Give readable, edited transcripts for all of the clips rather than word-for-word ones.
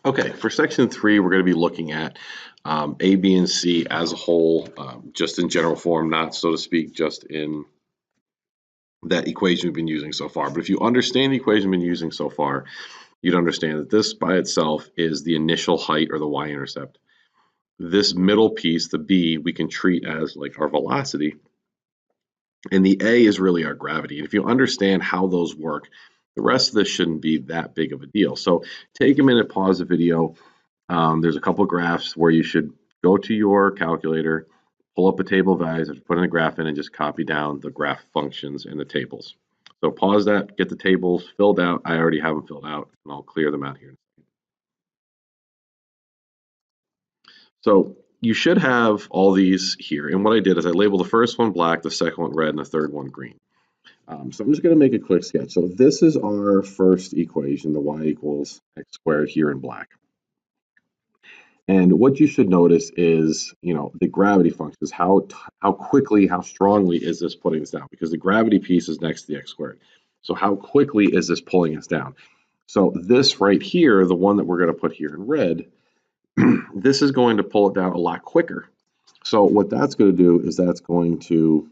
Okay, for section 3, we're going to be looking at A, B, and C as a whole, just in general form, not, so to speak, just in that equation we've been using so far. But if you understand the equation we've been using so far, you'd understand that this by itself is the initial height or the y-intercept. This middle piece, the B, we can treat as like our velocity. And the A is really our gravity. And if you understand how those work, the rest of this shouldn't be that big of a deal. So take a minute, pause the video. There's a couple graphs where you should go to your calculator, pull up a table of values, put in a graph in, and just copy down the graph functions in the tables. So pause that, get the tables filled out. I already have them filled out, and I'll clear them out here. So you should have all these here. And what I did is I labeled the first one black, the second one red, and the third one green. So I'm just going to make a quick sketch. So this is our first equation, the y equals x squared here in black. And what you should notice is, the gravity functions, how quickly, how strongly is this putting us down? Because the gravity piece is next to the x squared. So how quickly is this pulling us down? So this right here, the one that we're going to put here in red, this is going to pull it down a lot quicker. So what that's going to do is that's going to,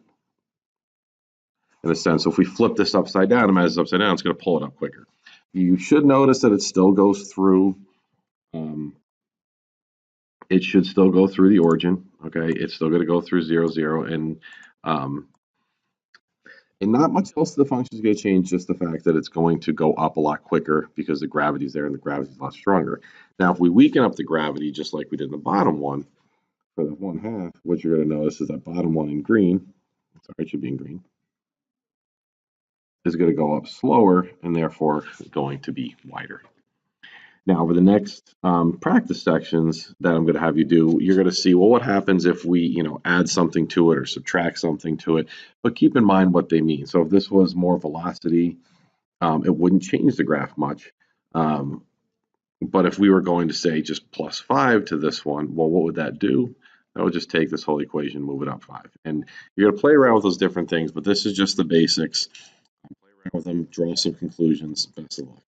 in a sense, so if we flip this upside down, imagine it's upside down, it's going to pull it up quicker. You should notice that it still goes through, it should still go through the origin, okay? It's still going to go through 0, 0, and not much else of the function is going to change, just the fact that it's going to go up a lot quicker because the gravity is there and the gravity is a lot stronger. Now, if we weaken up the gravity, just like we did in the bottom one, for the 1/2, what you're going to notice is that bottom one in green, sorry, it should be in green, is going to go up slower and therefore going to be wider. Now, over the next practice sections that I'm going to have you do, you're going to see, well, what happens if we, add something to it or subtract something to it, but keep in mind what they mean. So if this was more velocity, it wouldn't change the graph much. But if we were going to say just +5 to this one, well, what would that do? That would just take this whole equation, move it up 5. And you're going to play around with those different things, but this is just the basics. Play around with them, draw some conclusions. Best of luck.